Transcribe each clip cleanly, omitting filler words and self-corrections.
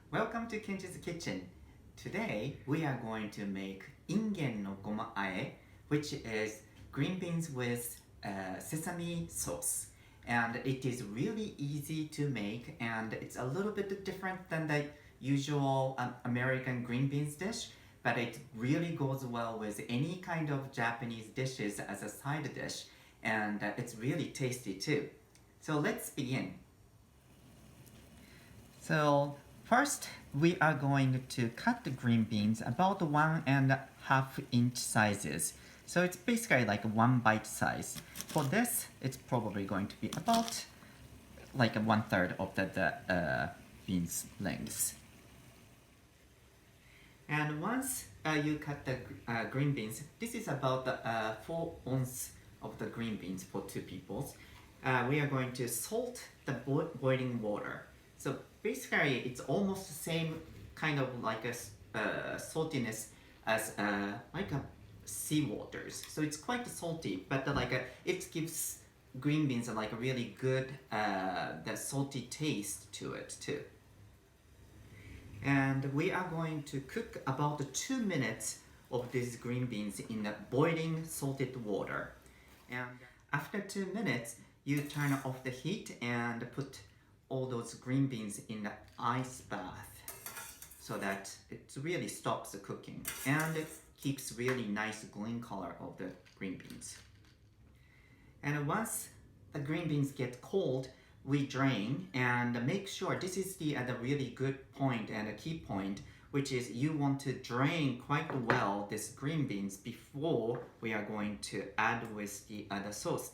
Welcome to Kenji's Kitchen. Today we are going to make インゲンの胡麻和え which is green beans with sesame sauce. And it is really easy to make and it's a little bit different than the usual American green beans dish, but it really goes well with any kind of Japanese dishes as a side dish, and it's really tasty too. So let's begin. So first, we are going to cut the green beans about 1.5 inch sizes. So it's basically like 1 bite size. For this, it's probably going to be about like 1/3 of the beans length. And once you cut the green beans, this is about 4 ounces of the green beans for 2 people. We are going to salt the boiling water. So basically, it's almost the same kind of like a saltiness as like a sea waters. So it's quite salty, but it gives green beans like a really good the salty taste to it too. And we are going to cook about 2 minutes of these green beans in the boiling salted water. And after 2 minutes, you turn off the heat and put all those green beans in the ice bath so that it really stops the cooking and it keeps really nice green color of the green beans. And once the green beans get cold, we drain and make sure this is the really good point and a key point, which is you want to drain quite well this green beans before we are going to add with the sauce.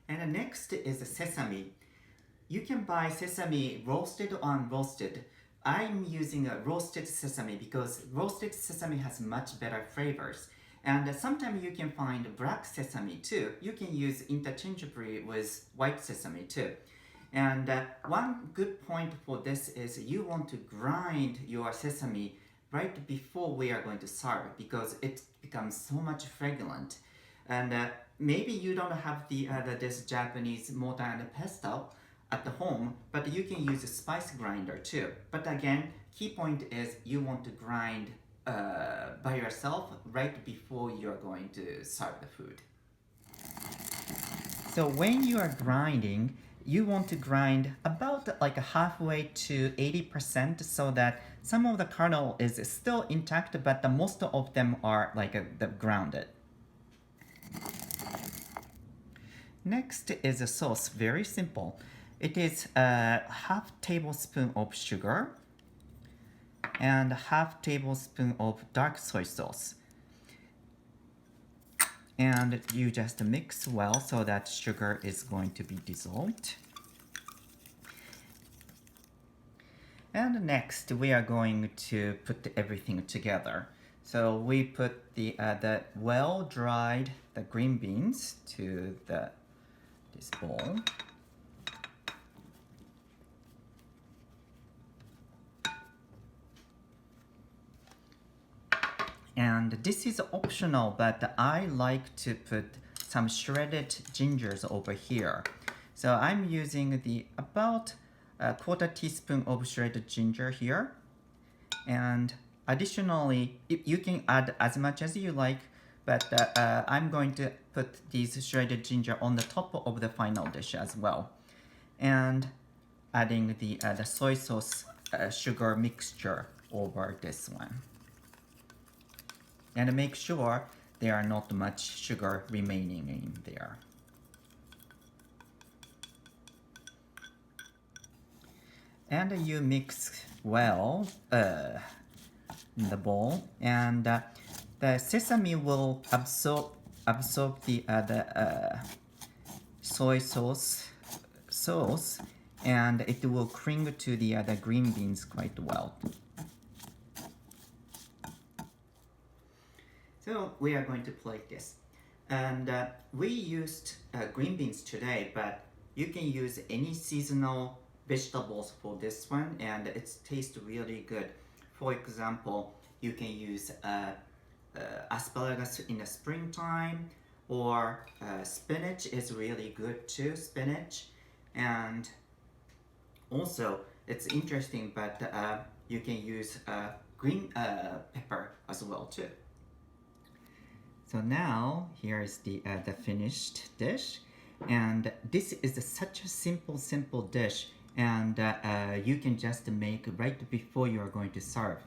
And next is the sesame. You can buy sesame roasted or unroasted. I'm using a roasted sesame because roasted sesame has much better flavors. And sometimes you can find black sesame too. You can use interchangeably with white sesame too. And one good point for this is you want to grind your sesame right before we are going to serve because it becomes so much fragrant. And maybe you don't have this Japanese mortar and pestle at the home, but you can use a spice grinder too. But again, key point is you want to grind by yourself right before you're going to serve the food. So when you are grinding, you want to grind about like halfway to 80% so that some of the kernel is still intact, but the most of them are like the grounded. Next is a sauce, very simple. It is a half tablespoon of sugar and half tablespoon of dark soy sauce. And you just mix well so that sugar is going to be dissolved. And next we are going to put everything together. So we put the well-dried green beans to this bowl. And this is optional, but I like to put some shredded gingers over here. So I'm using about a 1/4 teaspoon of shredded ginger here. And additionally, you can add as much as you like, but I'm going to put these shredded ginger on the top of the final dish as well. And adding the soy sauce sugar mixture over this one. And make sure there are not much sugar remaining in there. And you mix well in the bowl, and the sesame will absorb the soy sauce, and it will cling to the green beans quite well. So we are going to plate this. And we used green beans today, but you can use any seasonal vegetables for this one and it tastes really good. For example, you can use asparagus in the springtime, or spinach is really good too, spinach. And also it's interesting, but you can use green pepper as well too. So now here is the finished dish, and this is such a simple dish, and you can just make right before you are going to serve.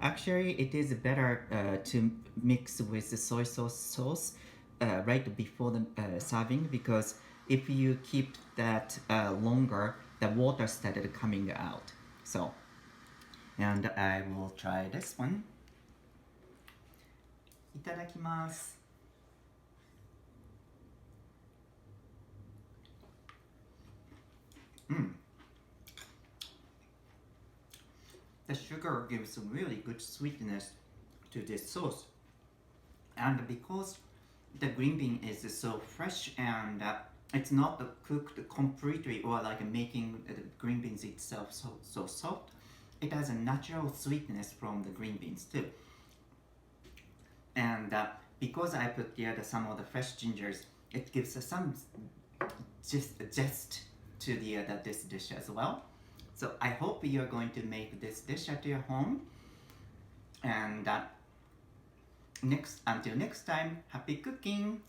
Actually, it is better to mix with the soy sauce right before the serving, because if you keep that longer, the water started coming out. So, and I will try this one. いただきます。The sugar gives really good sweetness to this sauce, and because the green bean is so fresh and it's not cooked completely or like making the green beans itself so soft, it has a natural sweetness from the green beans too. And because I put together some of the fresh gingers, it gives some zest to this dish as well. So I hope you're going to make this dish at your home. And until next time, happy cooking!